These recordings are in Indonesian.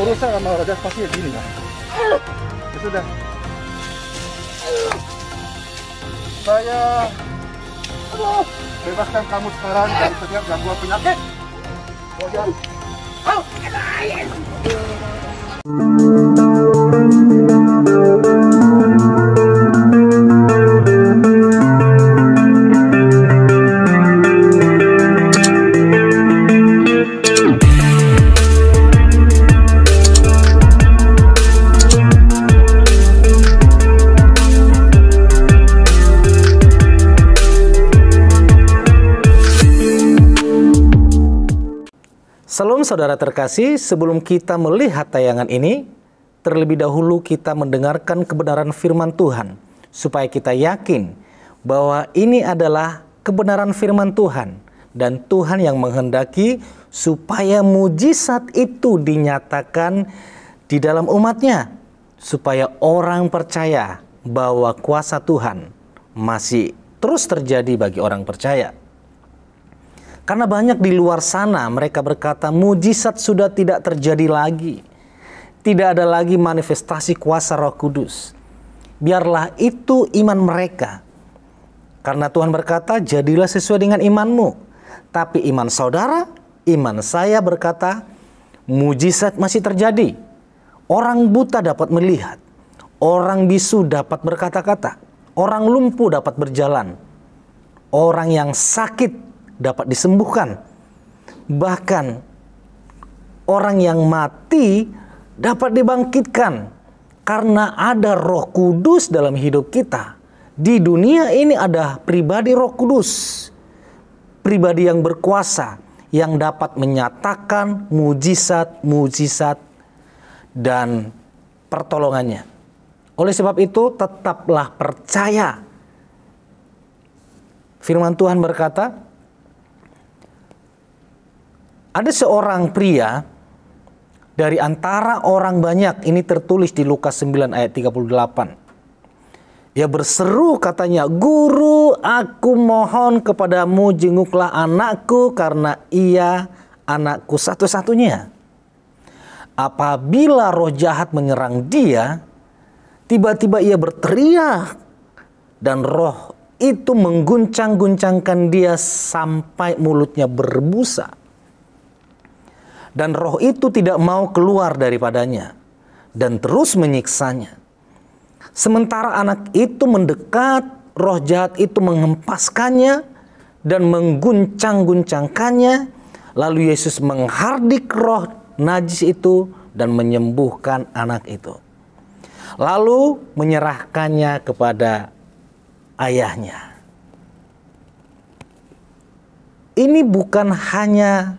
berusaha sama Raja pasti ya gini lah. Ya sudah. Saya bebaskan kamu sekarang dari setiap gangguan penyakit. Raja. Salam saudara terkasih, sebelum kita melihat tayangan ini, terlebih dahulu kita mendengarkan kebenaran firman Tuhan, supaya kita yakin bahwa ini adalah kebenaran firman Tuhan, dan Tuhan yang menghendaki supaya mujizat itu dinyatakan di dalam umatnya, supaya orang percaya bahwa kuasa Tuhan masih terus terjadi bagi orang percaya. Karena banyak di luar sana mereka berkata mujizat sudah tidak terjadi lagi. Tidak ada lagi manifestasi kuasa Roh Kudus. Biarlah itu iman mereka. Karena Tuhan berkata, jadilah sesuai dengan imanmu. Tapi iman saudara, iman saya berkata, mujizat masih terjadi. Orang buta dapat melihat. Orang bisu dapat berkata-kata. Orang lumpuh dapat berjalan. Orang yang sakit dapat disembuhkan. Bahkan orang yang mati dapat dibangkitkan. Karena ada Roh Kudus dalam hidup kita. Di dunia ini ada pribadi Roh Kudus. Pribadi yang berkuasa. Yang dapat menyatakan mujizat-mujizat dan pertolongannya. Oleh sebab itu tetaplah percaya. Firman Tuhan berkata, ada seorang pria dari antara orang banyak, ini tertulis di Lukas 9 ayat 38. Ia berseru katanya, "Guru, aku mohon kepadamu jenguklah anakku karena ia anakku satu-satunya. Apabila roh jahat menyerang dia, tiba-tiba ia berteriak dan roh itu mengguncang-guncangkan dia sampai mulutnya berbusa. Dan roh itu tidak mau keluar daripadanya dan terus menyiksanya. Sementara anak itu mendekat, roh jahat itu menghempaskannya dan mengguncang-guncangkannya. Lalu Yesus menghardik roh najis itu dan menyembuhkan anak itu. Lalu menyerahkannya kepada ayahnya." Ini bukan hanya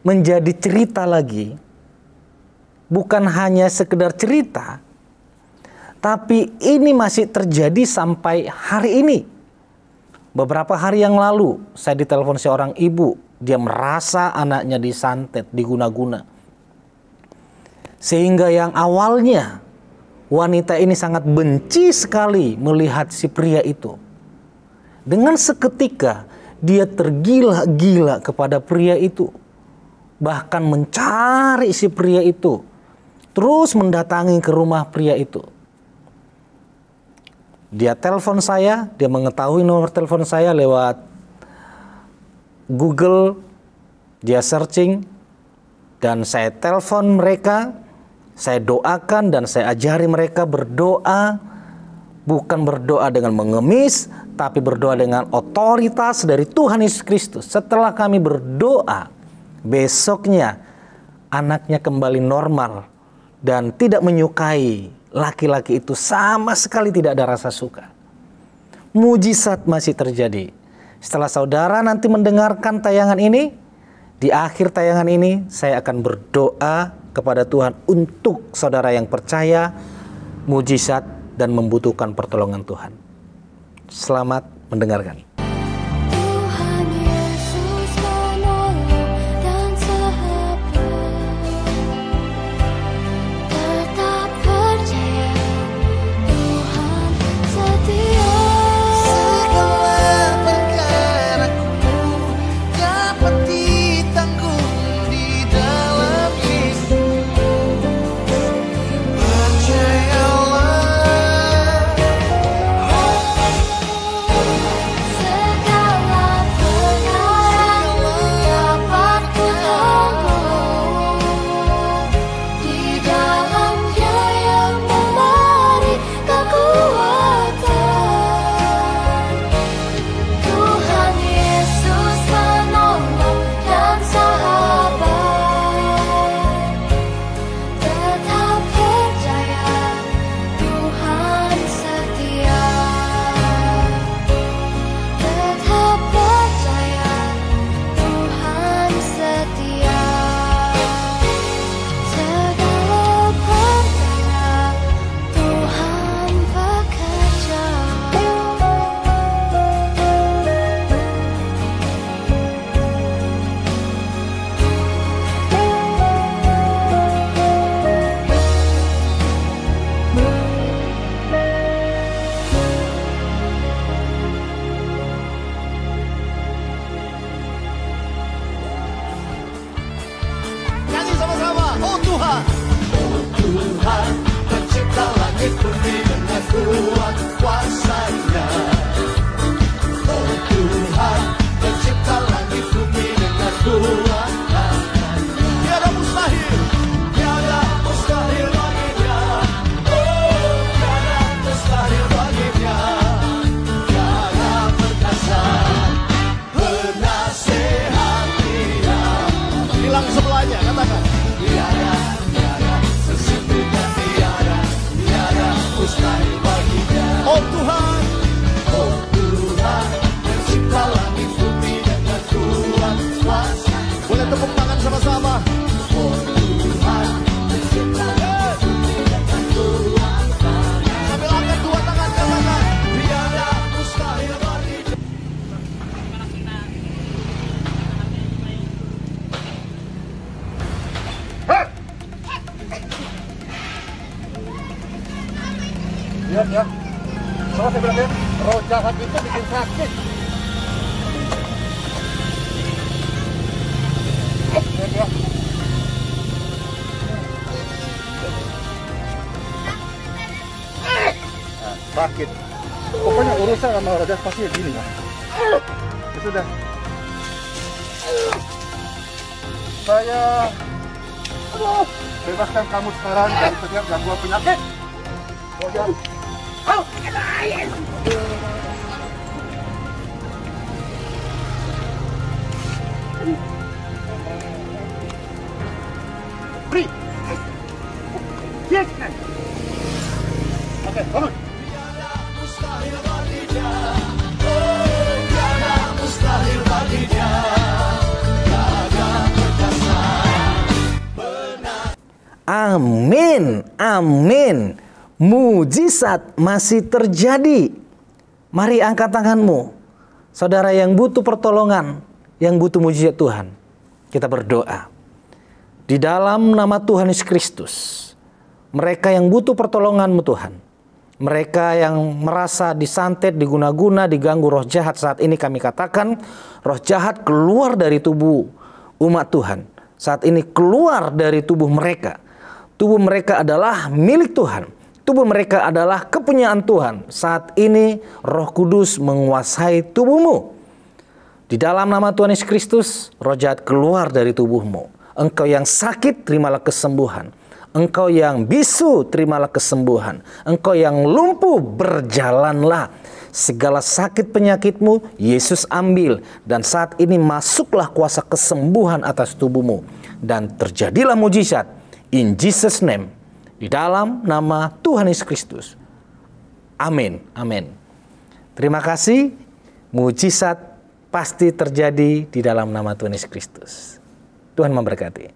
menjadi cerita lagi, bukan hanya sekedar cerita, tapi ini masih terjadi sampai hari ini. Beberapa hari yang lalu saya ditelepon seorang ibu, dia merasa anaknya disantet, diguna-guna. Sehingga yang awalnya wanita ini sangat benci sekali melihat si pria itu. Dengan seketika dia tergila-gila kepada pria itu. Bahkan mencari si pria itu. Terus mendatangi ke rumah pria itu. Dia telepon saya, dia mengetahui nomor telepon saya lewat Google. Dia searching dan saya telepon mereka. Saya doakan dan saya ajari mereka berdoa. Bukan berdoa dengan mengemis, tapi berdoa dengan otoritas dari Tuhan Yesus Kristus. Setelah kami berdoa, besoknya anaknya kembali normal dan tidak menyukai laki-laki itu, sama sekali tidak ada rasa suka. Mujizat masih terjadi. Setelah saudara nanti mendengarkan tayangan ini, di akhir tayangan ini saya akan berdoa kepada Tuhan untuk saudara yang percaya mujizat dan membutuhkan pertolongan Tuhan. Selamat mendengarkan. Tuhan pencipta langit bumi dengan kuat kuasa-Nya. Oh Tuhan pencipta langit bumi dengan kuat tangan-Nya. Tiada mustahil, tiada mustahil baginya. Oh tiada mustahil baginya. Tiada perkasa penasehat Dia. Bilang sebelahnya, katakan tiada, tiada, sesungguhnya tiada, tiada mustahil baginya. Oh Tuhan, oh Tuhan pencipta langit bumi dengan kuat kuasa. Boleh tepuk tangan sama-sama. Oh Tuhan pencipta langit bumi dengan kuat kuasa. Sambil angkat dua tangan, katakan tiada mustahil baginya. Lihat ya. Soalnya saya bilang ya, roh jahat itu bikin sakit. Lihat ya. Nah, sakit. Pokoknya urusan sama roh jahat pasti gini ya. Ya sudah. Saya bebaskan kamu sekarang dari setiap gangguan penyakit. Roh jahat. Free. Yes. Oke, bangun. Tiada mustahil baginya. Oh, tiada mustahil baginya. Tiada perkasa. Amin, amin. Mujizat masih terjadi. Mari angkat tanganmu. Saudara yang butuh pertolongan, yang butuh mujizat Tuhan. Kita berdoa. Di dalam nama Tuhan Yesus Kristus, mereka yang butuh pertolongan-Mu Tuhan, mereka yang merasa disantet, diguna-guna, diganggu roh jahat, saat ini kami katakan, roh jahat keluar dari tubuh umat Tuhan. Saat ini keluar dari tubuh mereka. Tubuh mereka adalah milik Tuhan. Tubuh mereka adalah kepunyaan Tuhan. Saat ini Roh Kudus menguasai tubuhmu. Di dalam nama Tuhan Yesus Kristus, roh jahat keluar dari tubuhmu. Engkau yang sakit, terimalah kesembuhan. Engkau yang bisu, terimalah kesembuhan. Engkau yang lumpuh, berjalanlah. Segala sakit penyakitmu, Yesus ambil. Dan saat ini masuklah kuasa kesembuhan atas tubuhmu. Dan terjadilah mujizat. In Jesus' name. Di dalam nama Tuhan Yesus Kristus. Amin. Amin. Terima kasih. Mujizat pasti terjadi di dalam nama Tuhan Yesus Kristus. Tuhan memberkati.